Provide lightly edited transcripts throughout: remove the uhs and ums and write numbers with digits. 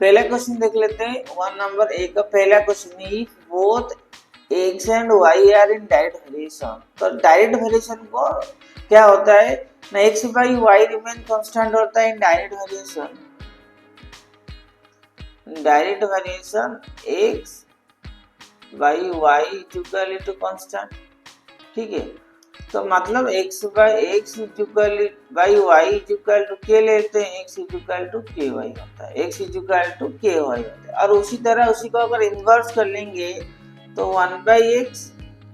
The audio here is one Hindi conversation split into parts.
पहला क्वेश्चन देख लेते हैं 1 नंबर 1 का पहला question. If both x and y are in direct variation, तो डायरेक्ट वेरिएशन को क्या होता है ना, x by y remain constant होता है in direct variation. Direct variation x by y equal to constant, ठीक है। तो मतलब x by x equal by y equal to K लेते हैं, x equal to K y होता है, x equal to K y होता है। और उसी तरह उसी को अगर इन्वर्स कर लेंगे तो 1 by x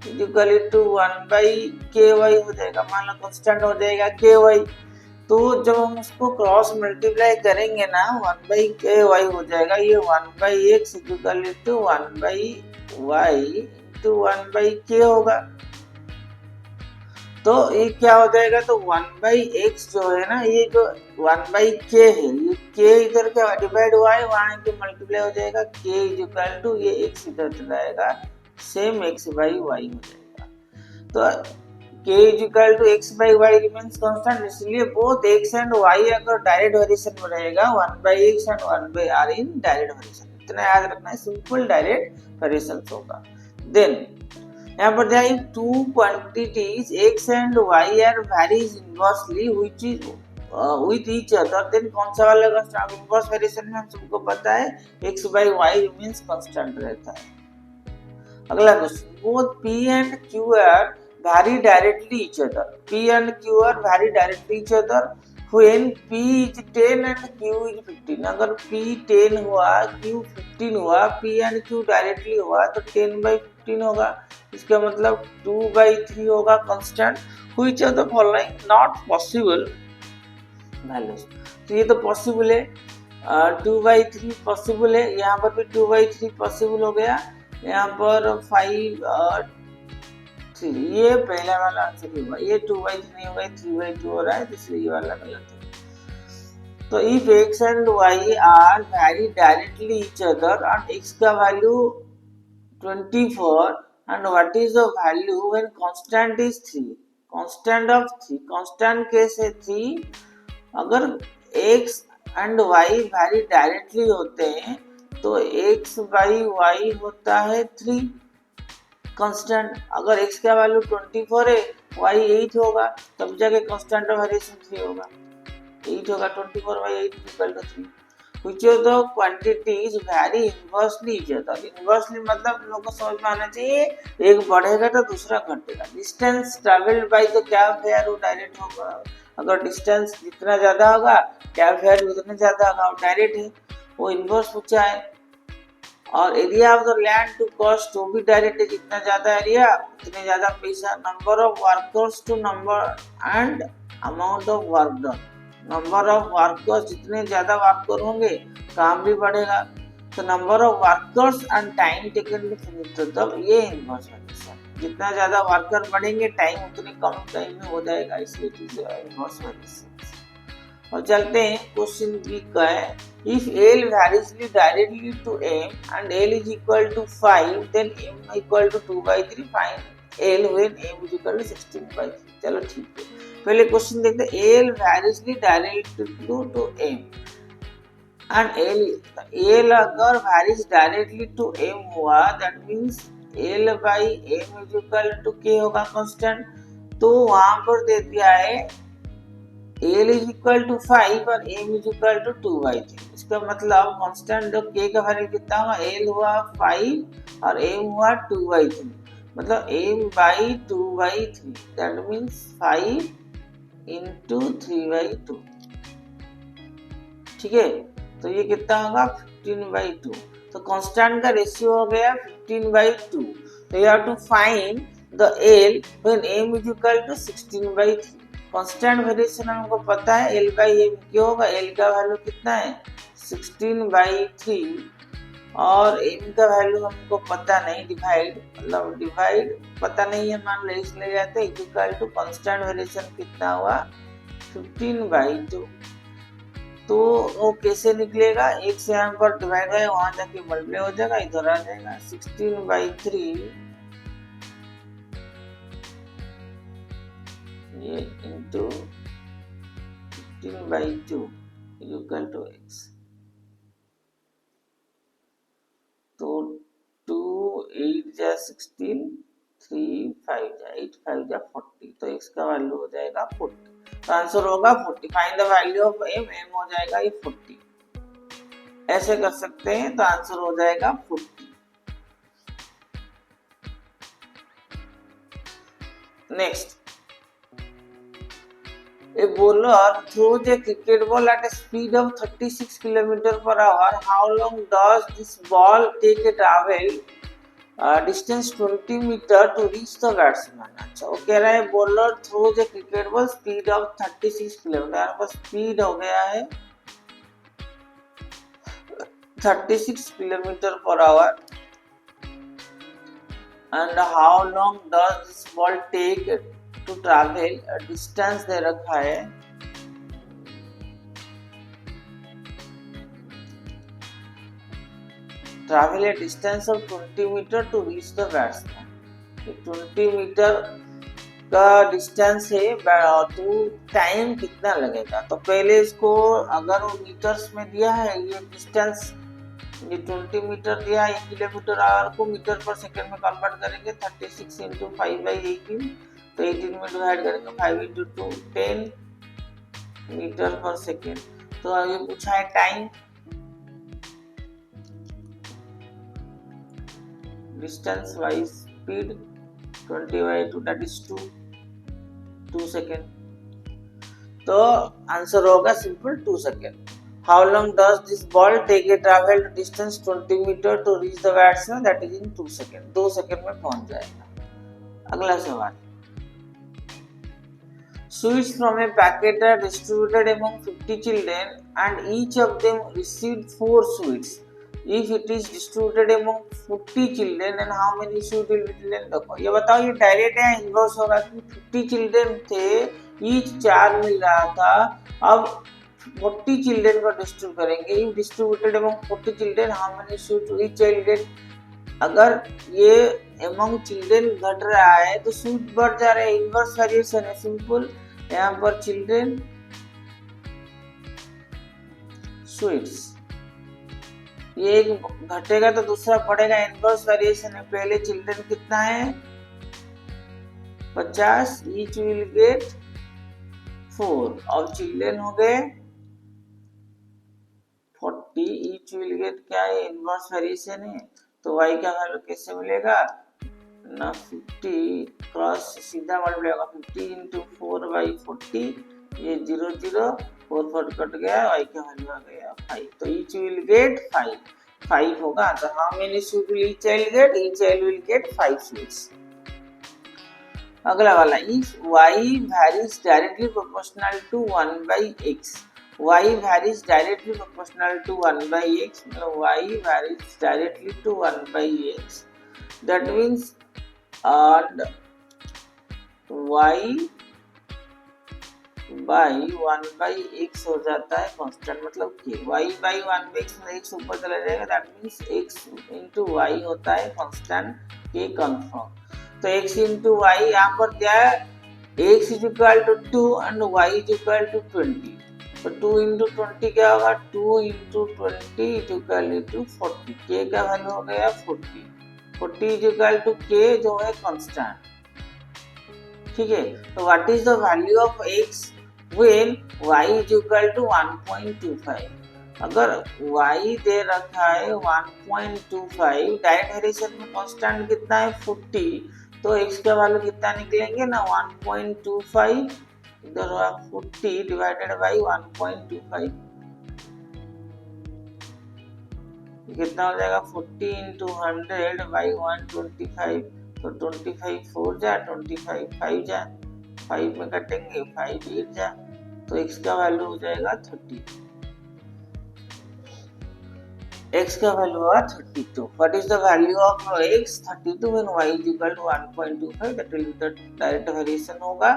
equal to 1 by K y हो जाएगा, मान लो कांस्टेंट हो जाएगा के वाई। तो जब हम उसको क्रॉस मल्टीप्लाई करेंगे ना 1 बाई के वाई हो जाएगा, ये 1 by x equal to 1 by y into 1 by K होगा। तो ये क्या हो जाएगा, तो 1 बाई एक्स जो है ना, ये जो 1 बाई के है, ये के इधर क्या डिवाइड हुआ है, वहां के मल्टीप्लाई हो जाएगा, के इक्वल टू ये एक्स इधर चला जाएगा, सेम एक्स बाई वाई हो जाएगा। तो K equal to x by y remains constant, इसलिए बोथ एक्स एंड वाई अगर डायरेक्ट वेरिएशन में रहेगा 1 by x and 1 by are in direct variation, इतना याद रखना है, सिंपल डायरेक्ट वेरिएशन होगा। देन यहाँ पर देखिए two quantities x and y are varies inversely which is with each other, then कौन सा वाला कांस्टेंट, इनवर्स वेरिएशन में हम सबको पता है x by y remains constant रहता है। अगला question, both p and q are very directly each other, p and q are very directly each other when p is 10 and q is 15, अगर p 10 हुआ q 15 हुआ, p एंड q डायरेक्टली हुआ तो 10 बाई 15 होगा, इसका मतलब 2 बाई 3 होगा constant. Which of the following not possible values, तो ये तो पॉसिबल है, 2 बाई 3 पॉसिबल है, यहाँ पर भी 2 बाई 3 पॉसिबल हो गया, यहाँ पर 5 3, ये पहला वाला आंसर ही होगा, ये 2 बाई 3 नहीं होगा, 3 बाई 2 हो रहा है, इसलिए ये वाला गलत है। तो if x and y are very directly each other and x का value 24 and what is the value when constant is 3, constant of 3, constant case है 3, अगर x and y very directly होते हैं तो x बाई y होता है 3 कांस्टेंट, अगर x का वैल्यू 24 है y 8 होगा, तब जाके कांस्टेंट ऑफ वेरिएशन 3 होगा, 8 होगा, 24 by 8 equal to 3। Which of the quantities vary inversely each other, inversely मतलब लोगों को समझ में आना चाहिए, एक बढ़ेगा तो दूसरा घटेगा। Distance travelled by the cab fair वो डायरेक्ट होगा, अगर डिस्टेंस जितना ज्यादा होगा कैब फेयर उतना ज्यादा होगा, वो डायरेक्ट है, वो इन्वर्स पूछा है। और area of the land to cost वो भी डायरेक्ट है, जितना ज्यादा एरिया उतने ज्यादा पैसा। Number of workers to number and amount of work done, number of workers जितने ज्यादा वर्कर होंगे काम भी बढ़ेगा, तो number of workers and time taken to finish, तो तब ये इन्वर्स वेरिएशन, जितना ज्यादा वर्कर बढ़ेंगे टाइम उतने कम टाइम में हो जाएगा, इसलिए इन्वर्स वेरिएशन। और चलते हैं क्वेश्चन बी का है, if L varies directly to M and L is equal to 5 then M equal to 2 by 3, find L when M is equal to 16 by 3। चलो ठीक है, पहले क्वेश्चन देखते हैं, L varies directly to M and L अगर वेरीज डायरेक्टली टू एम हुआ that means L by M is equal to K होगा कांस्टेंट, तो वहां पर दे दिया है L is equal to 5 और M is equal to 2 by 3, इसका मतलब कांस्टेंट जो K का वैल्यू कितना हुआ, L हुआ 5 और M हुआ 2 by 3, मतलब M by 2 by 3, that means 5 into 3 by 2, ठीक है। तो ये कितना होगा 15 by 2, तो कांस्टेंट का रेशियो हो गया 15 by 2, तो you have to find the L when M is equal to 16 by 3। Constant variation हमको पता है L बाई एम क्या होगा, L का वैल्यू कितना है 16 बाई 3 और M का वैल्यू हमको पता नहीं, डिवाइड मतलब डिवाइड पता नहीं है, मान लो इसलिए जाते हैं इक्वल टू कांस्टेंट वेरिएशन कितना हुआ 15 बाई 2, तो वो कैसे निकलेगा, एक से यहाँ पर डिवाइड है वहां जाके मल्टीप्लाई हो जाएगा, इधर आ जाएगा 16 बाई 3 ये into 15 by 2 equal to x, 8 जा 16, 3 5 जा 8 5 जा 40, तो x का वैल्यू हो जाएगा 40। तो आंसर होगा 40। Find the value of m, m हो जाएगा ये 40। ऐसे कर सकते हैं, तो आंसर हो जाएगा 40। Next, a bowler throws a cricket ball at a speed of 36 km per hour. How long does this ball take a travel distance 20 meter to reach the batsman? अच्छा, वो कह रहा है bowler throws a cricket ball speed of 36 km। यहाँ पर speed हो गया है 36 km per hour। And how long does this ball take to travel? Distance दे रखा है travel a distance of 20 meter to reach the batsman। 20 metre का डिस्टेंस है, तो टाइम कितना लगेगा? तो पहले इसको अगर वो मीटर्स में दिया है ये डिस्टेंस, ये 20 मीटर दिया है, 1 किलोमीटर आवर को मीटर पर सेकंड में कन्वर्ट करेंगे 36 इंटू 5/18, तो 18 में डिवाइड करेंगे 5 इंटू 2 10 मीटर पर सेकेंड। तो ये पूछा है time, distance by speed 20/2 that is 2 second. तो आंसर होगा simple 2 second. How long does this ball take a travel distance 20 meter to reach the batsman? That is in 2 seconds। 2 second में पहुंच जाएगा। अगला सवाल, sweets from a packet are distributed among 50 children and each of them received 4 sweets. If it is distributed among 40 children and how many sweets will be given? देखो ये बताओ, ये डायरेक्ट है इनवर्स होगा कि 50 चिल्ड्रन थे, ईच 4 मिल रहा था, अब 40 चिल्ड्रन को डिस्ट्रीब्यूट करेंगे। If distributed among 40 children how many sweet each child gate? अगर ये अमंग चिल्ड्रन घट रहा है तो स्वीट बढ़ जा रहा है, इनवर्स वेरिएशन है सिंपल। यहाँ पर चिल्ड्रन स्वीट्स, ये एक घटेगा तो दूसरा बढ़ेगा, इनवर्स वेरिएशन है। पहले चिल्ड्रन कितना है 50, ईच विल गेट 4, और चिल्ड्रन हो गए 40, ईच विल गेट क्या है इनवर्स वेरिएशन है। तो y का वैल्यू कैसे मिलेगा ना, 50 क्रॉस सीधा मल्टीप्लाई होगा 50 इंटू 4/40, ये 0 0 4 4 कट गया, y का वैल्यू आ गया 5। तो ईच विल गेट 5 होगा। तो how many sweet will each child gate? Each child will get 5 sweets. अगला वाला, if y varies directly proportional to 1/x, y varies directly proportional to 1/x, मतलब y varies directly to 1/x, that means and y by 1/x हो जाता है कांस्टेंट, मतलब k y by 1/x में x ऊपर चला जाएगा, that means x into y होता है कांस्टेंट k कंफर्म। तो x into y यहाँ पर क्या है, x is equal to 2 and y is equal to 20, तो 2 into 20 क्या होगा, 2 into 20 is equal to 40, k का वैल्यू हो गया 40 is equal to k जो है कांस्टेंट। ठीक है, तो what is the value of x when y is equal to 1.25? अगर y दे रखा है 1.25, डायरेक्ट वेरिएशन में कांस्टेंट कितना है 40, तो x का वैल्यू कितना निकलेंगे ना 1.25, इधर 40 डिवाइडेड बाई 1.25, कितना हो जाएगा 40 इंटू 100 बाई 125, तो 25 4 जा 25 5 जा, 5 में कटेंगे 5 8 जा, तो x का वैल्यू हो जाएगा 30। x का वैल्यू हुआ 32। What is the value of x 32 when y is equal to 1.25? That will be the direct variation होगा,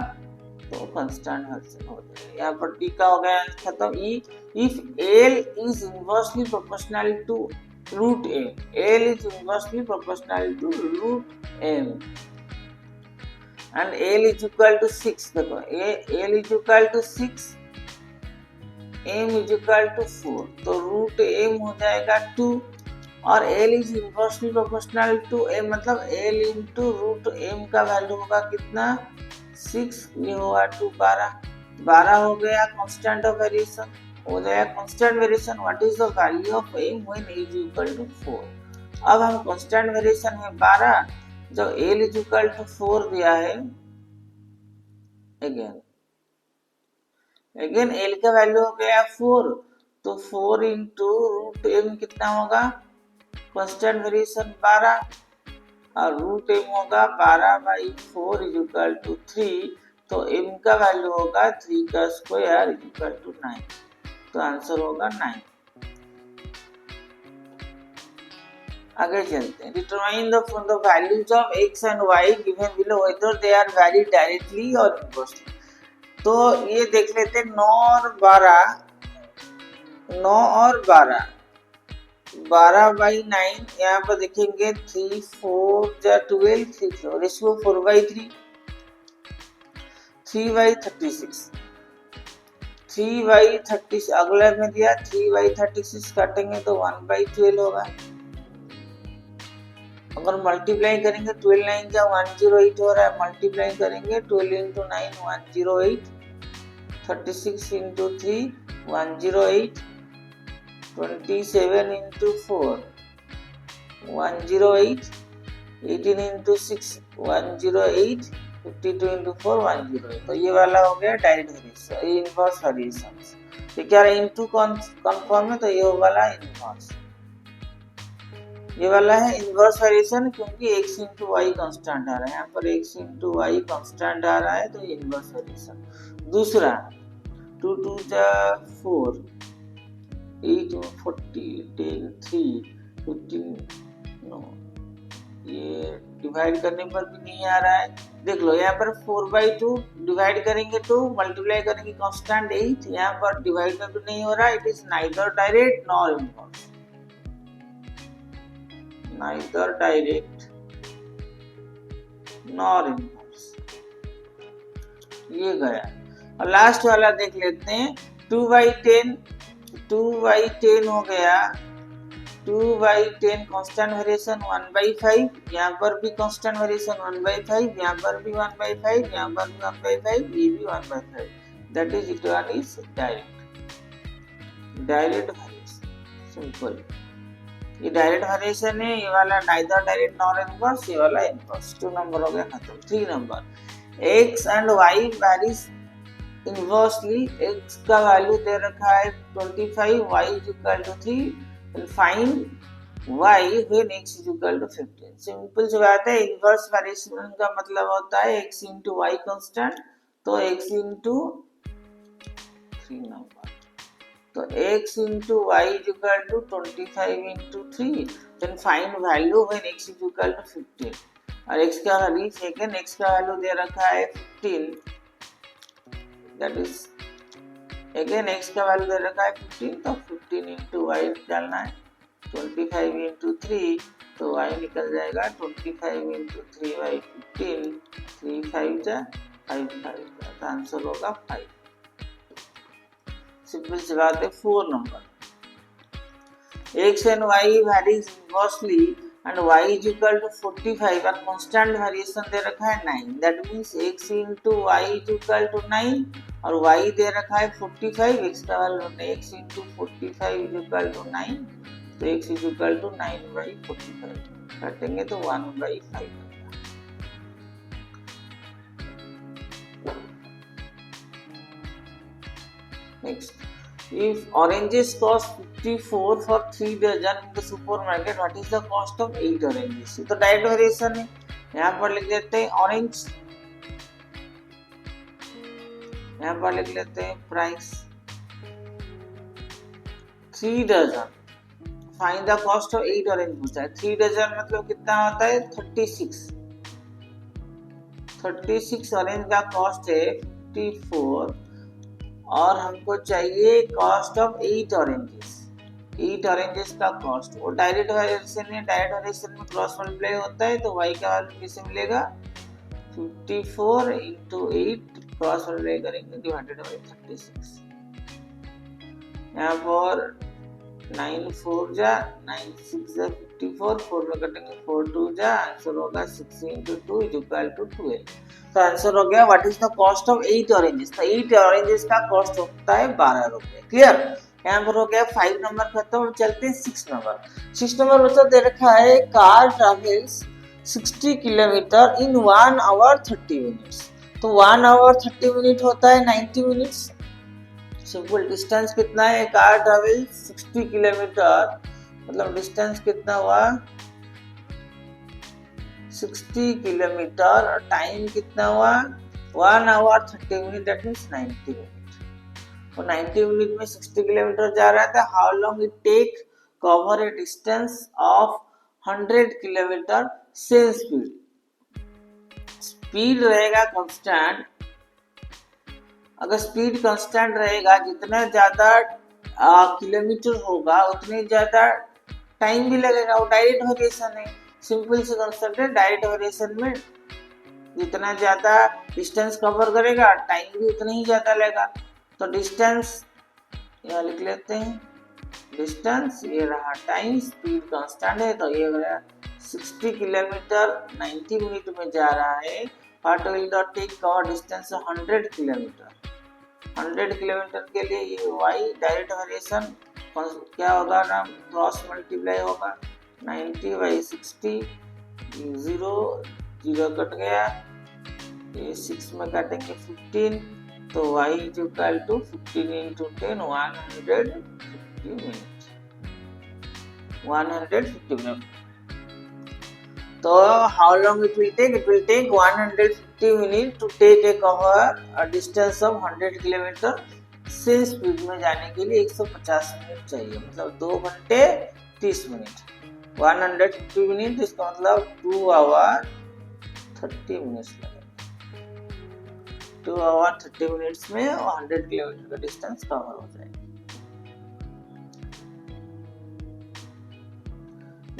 तो कांस्टेंट वेरिएशन हो जाएगा। यहाँ पर t का हो गया खत्म। If l is inversely proportional to root m, l is inversely proportional to root m and l is equal to 6, देखो l is equal to 6, m is equal to 4, तो root m हो जाएगा 2 और L is inversely proportional to M, मतलब एल इंटू रूट एम का वैल्यू होगा कितना 6, ये होगा 2 12 हो गया कांस्टेंट ऑफ वेरिएशन, हो जाएगा constant variation. What is the value of M when A is equal to 4। अब हम कांस्टेंट वेरिएशन है 12, जब एल इज इक्वल टू 4 दिया है, अगेन एल का वैल्यू हो गया 4, तो 4 इंटू रूट एम कितना होगा, कांस्टेंट वेरिएशन 12 और रूट एम होगा 12/4 इज इक्वल टू 3, तो एम का वैल्यू होगा 3 का स्क्वायर इज इक्वल टू 9, तो आंसर होगा 9। आगे चलते हैं। Determine the values of x and y given below whether they vary very डायरेक्टली और इनवर्सली। तो ये देख लेते हैं 9 और 12, 9 और 12, 12/9, यहाँ पर देखेंगे 3 4 जा 12, 3 रेशियो 4/3, 3/36, 3/36 अगले में दिया 3/36 काटेंगे तो 1/12 होगा। अगर मल्टीप्लाई करेंगे 12 9 जा 108 हो रहा है, मल्टीप्लाई करेंगे 12 into 9 108, 36 into 3 108, 27 into 4 108, 18 into 6 108, 52 into 4 108। तो ये वाला हो गया डायरेक्ट वेरिएशन, ये इनवर्स वेरिएशन। ये क्या है, इनटू कन्फर्म है, तो ये वाला इनवर्स, ये वाला है इनवर्स वेरिएशन, क्योंकि x इंटू वाई कॉन्स्टेंट आ रहा है, यहाँ पर x इंटू वाई कॉन्स्टेंट आ रहा है, तो ये इनवर्स वेरिएशन। दूसरा 2 2 जा 4, 8 40, 10 3 15, नो ये डिवाइड करने पर भी नहीं आ रहा है। देख लो यहाँ पर 4/2 डिवाइड करेंगे तो मल्टीप्लाई करेंगे कांस्टेंट 8, यहाँ पर डिवाइड में भी नहीं हो रहा है। It is neither direct nor inverse, neither direct nor inverse, ये गया। और लास्ट वाला देख लेते हैं 2/10, 2/10 हो गया, 2/10 कांस्टेंट वेरिएशन 1/5, यहाँ पर भी कांस्टेंट वेरिएशन 1/5, यहाँ पर भी 1/5, यहाँ पर भी 1/5, ये भी 1/5, that is it one is direct variation, simple. ये डायरेक्ट वेरिएशन है, ये वाला नाइदर डायरेक्ट नॉर इनवर्स, ये वाला इनवर्स। 2 नंबर हो गया खत्म। 3 number, x and y varies inversely, x का वैल्यू दे रखा है 25, y is equal to 3, find y when x is equal to 15। Simple सी बात है, इनवर्स वेरिएशन का मतलब होता है x इंटू वाई कांस्टेंट, तो x इंटू 3 नंबर, तो x into y is equal to 25 into 3, then find value when x is equal to 15। और x का वैल्यू सेकंड, x का वैल्यू दे रखा है 15, that is again x का वैल्यू दे रखा है 15, तो 15 into y निकालना है, 25 into 3, तो y निकल जाएगा 25 into 3/15, 3 5 जा 5 5, तो आंसर होगा 5। सिंपल सी बात है। 4 number, x and y varies inversely and y is equal to 45 और constant variation दे रखा है 9, that means x into y is equal to 9 और y दे रखा है 45, x का value x into 45 is equal to 9, तो x is equal to 9/45, काटेंगे तो 1/5। Next, if oranges cost 54 for 3 dozen in the supermarket, what is the cost of 8 oranges? तो डायरेक्ट वेरिएशन है, यहाँ पर लिख लेते हैं ऑरेंज, यहाँ पर लिख लेते हैं price 3 dozen, find the cost of 8 orange पूछा है। 3 डजन मतलब कितना होता है 36, 36 ऑरेंज का कॉस्ट है 54 और हमको चाहिए कॉस्ट ऑफ 8 ऑरेंजेस, 8 ऑरेंजेस का कॉस्ट। वो डायरेक्ट वेरिएशन है, डायरेक्ट वेरिएशन में क्रॉस मल्टीप्लाई होता है, तो y का वैल्यू कैसे मिलेगा 54 into 8 क्रॉस मल्टीप्लाई करेंगे डिवाइडेड बाय 36। यहाँ पर 9 4 जा 9 6 जा 54, 4 में कटेंगे 4 2 जा, आंसर होगा 6 into 2 is equal to 12। तो आंसर हो गया what is the cost of 8 oranges. तो 8 ऑरेंजेस का कॉस्ट होता है 12 रुपए। क्लियर, यहाँ पर हो गया 5 नंबर खत्म। हम चलते हैं 6 नंबर। 6 नंबर बच्चों दे रखा है कार ट्रेवल्स 60 किलोमीटर इन 1 hour 30 minutes। तो 1 hour 30 मिनट होता है 90 मिनट्स। सिंपल डिस्टेंस कितना है, कार ट्रेवल 60 किलोमीटर, मतलब डिस्टेंस कितना हुआ 60 किलोमीटर, और टाइम कितना हुआ 1 hour 30 minute, that means 90 minute. तो 90 मिनट में 60 किलोमीटर जा रहा था। How long it take cover a distance of 100 kilometre same speed. Speed रहेगा कांस्टेंट। अगर स्पीड कांस्टेंट रहेगा, जितना ज्यादा किलोमीटर होगा उतनी ज्यादा टाइम भी लगेगा। वो डायरेक्ट वेरिएशन है, सिंपल से कांस्टेंट है। डायरेक्ट वेरिएशन में जितना ज्यादा डिस्टेंस कवर करेगा टाइम भी उतना ही ज्यादा लगेगा। तो डिस्टेंस यहाँ लिख लेते हैं, डिस्टेंस ये रहा, टाइम, स्पीड कांस्टेंट है। तो ये हो गया 60 किलोमीटर 90 मिनट में जा रहा है। What will the take cover distance 100 kilometre. 100 kilometre के लिए ये y डायरेक्ट वेरिएशन क्या होगा ना, क्रॉस मल्टीप्लाई होगा 90 बाई 60, 0 0 कट गया, ये 6 में काटेंगे 15, तो y is equal to 15 into 10 150 minute, 150 minute. तो how long it will take? It will take 150 minutes to take a cover a distance of 100 kilometre से स्पीड में जाने के लिए 150 मिनट चाहिए, मतलब 2 घंटे 30 मिनट। 150 मिनट इसका मतलब 2 hour 30 मिनट्स लगेगा। 2 hour 30 मिनट्स में 100 किलोमीटर का डिस्टेंस कवर हो जाएगा।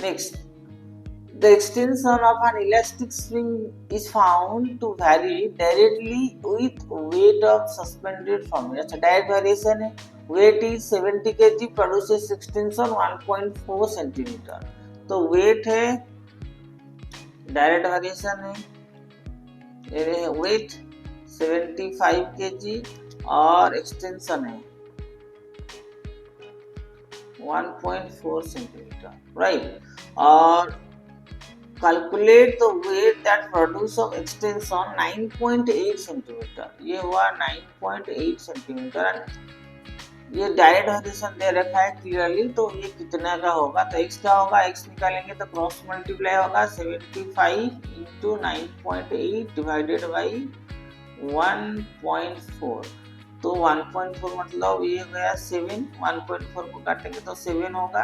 Next, the extension of an elastic string is found to vary directly with weight of suspended from it। अच्छा, डायरेक्ट वेरिएशन है, weight is 70 kg, produces extension 1.4 centimetre. तो weight है, डायरेक्ट वेरिएशन है, ये weight 75 kg और एक्सटेंशन है 1.4 सेंटीमीटर, राइट। और calculate the weight that produce of extension 9.8 centimetre. ये हुआ 9.8 सेंटीमीटर। ये डायरेक्ट वेरिएशन दे रखा है क्लियरली, तो ये कितना का होगा, तो x का होगा, x निकालेंगे तो क्रॉस मल्टीप्लाई होगा 75 into 9.8 डिवाइडेड बाई 1.4। तो 1.4 मतलब ये हो गया 7, 1.4 को काटेंगे तो 7 होगा,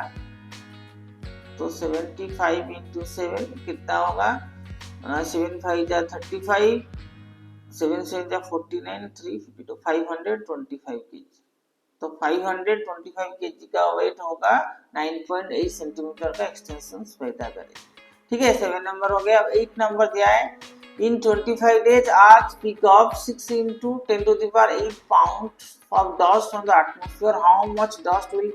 तो 75 into 7 कितना होगा, 7 5 जा 35, 7 7 जा 49, 350, तो 525 kg। तो 525 kg का वेट होगा 9.8 सेंटीमीटर का एक्सटेंशन पैदा करेगा। ठीक है, 7 नंबर हो गया। अब 8 नंबर दिया है, in 25 days earth pick up 6 into 10 to the power 8 pounds of dust from the atmosphere, how much dust will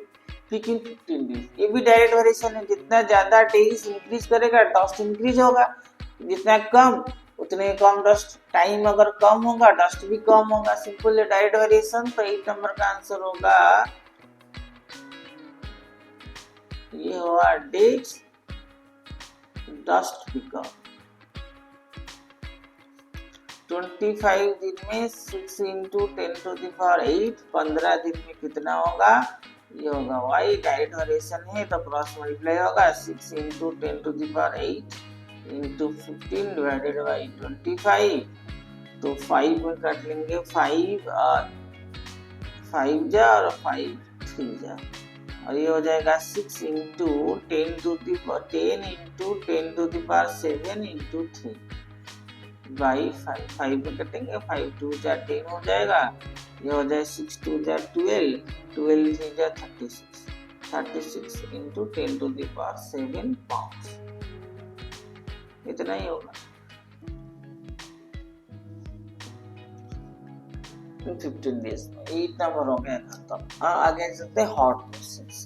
pick in 15 days। ये भी डायरेक्ट वेरिएशन है, जितना ज्यादा डेज इंक्रीज करेगा डस्ट इंक्रीज होगा, जितना कम उतने कम डस्ट। टाइम अगर कम होगा डस्ट भी कम होगा, सिंपल है डायरेक्ट वेरिएशन। तो 8 नंबर का आंसर होगा, ये होगा डेज डस्ट पिकअप। 25 दिन में 6 into 10 to the power 8, 15 दिन में कितना होगा, ये होगा y, डायरेक्ट वेरिएशन है तो क्रॉस मल्टीप्लाई होगा 6 into 10 to the power 8 into 15 divided by 25। तो 5 में काट लेंगे 5 और 5 जा और 5 3 जा, और ये हो जाएगा 6 into 10 to the power 10 into 10 to the power 7 into 3 by 5। 5 में कटेंगे 5 2 जा 10 हो जाएगा, ये हो जाए 6 2 जा 12, 12 3 जा 36, 36 into 10 to the power 7 pound, इतना ही होगा 15 डेज में। 8 नंबर हो गया खत्म। आगे चलते हैं हॉट क्वेश्चंस।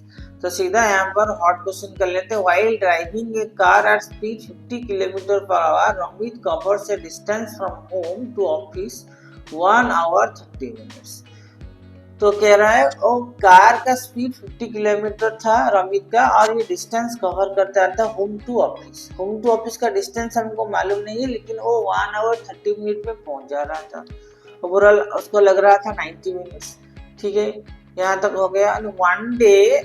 तो सीधा यहाँ पर हॉट क्वेश्चन कर लेते हैं। While driving a car at speed 50 kilometre per hour, Romit covers a distance from home to office 1 hour 30 minutes. तो कह रहा है वो कार का स्पीड 50 किलोमीटर था रोमित का, और ये डिस्टेंस कवर करता था home to office. Home to office का डिस्टेंस हमको मालूम नहीं है, लेकिन वो 1 आवर 30 मिनट में पहुंच जा रहा था। ओवरऑल उसको लग रहा था 90 मिनट्स। ठीक है, यहाँ तक हो गया। One day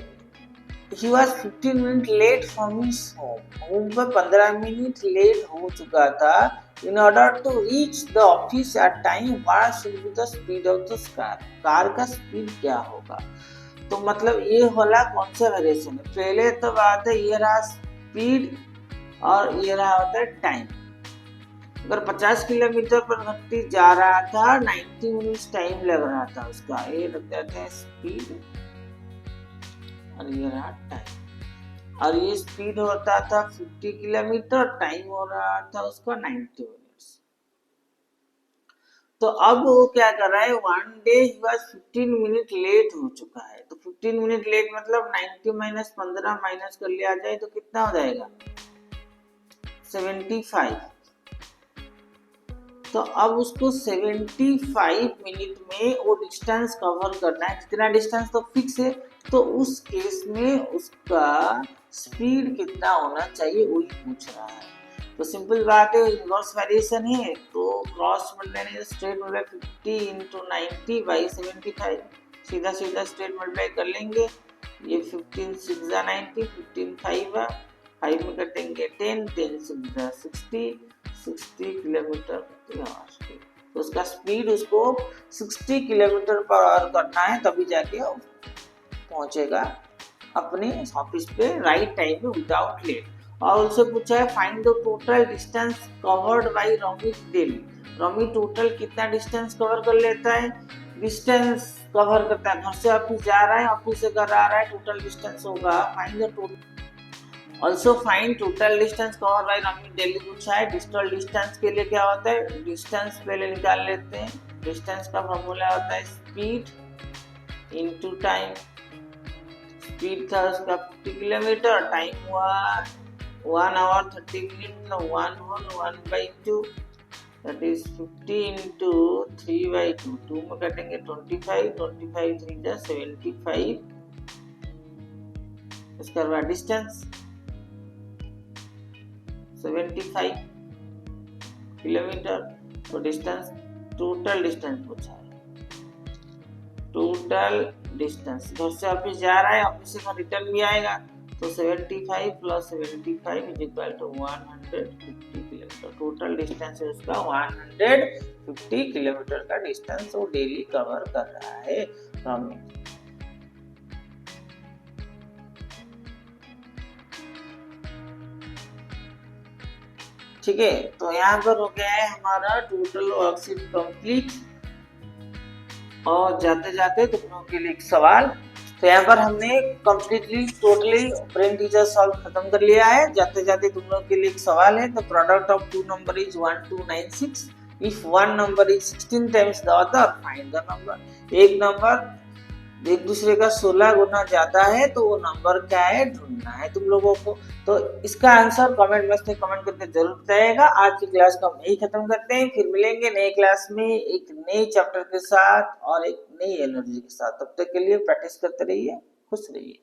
he was 15 minute late from his home. Home पर 15 मिनट लेट हो चुका था। in order to reach the office at time, what should be the speed of the car? Car का स्पीड क्या होगा? तो मतलब ये होला कौन सा वेरिएशन है? पहले तो बात है ये रहा स्पीड और ये रहा होता है टाइम। अगर 50 किलोमीटर पर घंटे जा रहा था, 90 मिनट टाइम लग रहा था उसका, ये लग जाते हैं स्पीड और ये रहा टाइम। और ये स्पीड होता था 50 किलोमीटर, टाइम हो रहा था उसका 90 मिनट्स। तो अब वो क्या कर रहा है, one day he was 15 minute late हो चुका है। तो 15 मिनट लेट मतलब 90 माइनस 15 माइनस कर लिया जाए तो कितना हो जाएगा, 75। तो अब उसको 75 मिनट में वो डिस्टेंस कवर करना है। कितना डिस्टेंस तो फिक्स है, तो उस केस में उसका स्पीड कितना होना चाहिए वही पूछ रहा है। तो सिंपल बात है, इनवर्स वेरिएशन है तो cross multiply straight multiply 50 into 90 by 75, सीधा सीधा स्ट्रेट मल्टीप्लाई कर लेंगे। ये 15 6 90, 15 5 5 में कटेंगे 10 10 6 60 किलोमीटर प्रति आवर। तो उसका स्पीड उसको 60 किलोमीटर पर आवर करना है, तभी जाके पहुंचेगा अपने ऑफिस पे राइट टाइम में विदाउट लेट। और उससे पूछा है find the total distance covered by Romit daily. Romit total कितना डिस्टेंस कवर कर लेता है, डिस्टेंस कवर करता है, घर से ऑफिस जा रहा है, ऑफिस से घर आ रहा है, टोटल डिस्टेंस होगा। Find the total, also find total distance cover by Romit daily पूछा है। डिजिटल डिस्टेंस के लिए क्या होता है, डिस्टेंस पहले निकाल लेते हैं। डिस्टेंस का फॉर्मूला होता है स्पीड इनटू टाइम। स्पीड था उसका 50 किलोमीटर, टाइम हुआ 1 hour 30 minute, 1/2 that is 50 into 3/2, 2 में कटेंगे 25, 25 3 जा 75। इसका बाद डिस्टेंस 75 किलोमीटर। तो डिस्टेंस, टोटल डिस्टेंस पूछा है, टोटल डिस्टेंस घर से ऑफिस जा रहा है, ऑफिस से रिटर्न भी आएगा, तो 75 plus 75 is equal to 150 kilometre. Total distance है उसका 150 किलोमीटर का डिस्टेंस वो डेली कवर कर रहा है रोमित। ठीक है, तो यहाँ पर हो गया है हमारा टोटल वर्कशीट कंप्लीट। और जाते जाते तुम लोगों के लिए एक सवाल। तो यहाँ पर हमने completely totally brain teacher solve खत्म कर लिया है। जाते जाते तुम लोग के लिए एक सवाल है। The product of two number is 1296 if one number is 16 times the other, find the number. एक नंबर एक दूसरे का 16 गुना ज्यादा है तो वो नंबर क्या है ढूंढना है तुम लोगों को। तो इसका आंसर कमेंट बॉक्स में कमेंट करके जरूर बताइएगा। आज की क्लास को हम यही खत्म करते हैं, फिर मिलेंगे नए क्लास में एक नए चैप्टर के साथ और एक नई एनर्जी के साथ। तब तक के लिए प्रैक्टिस करते रहिए, खुश रहिए।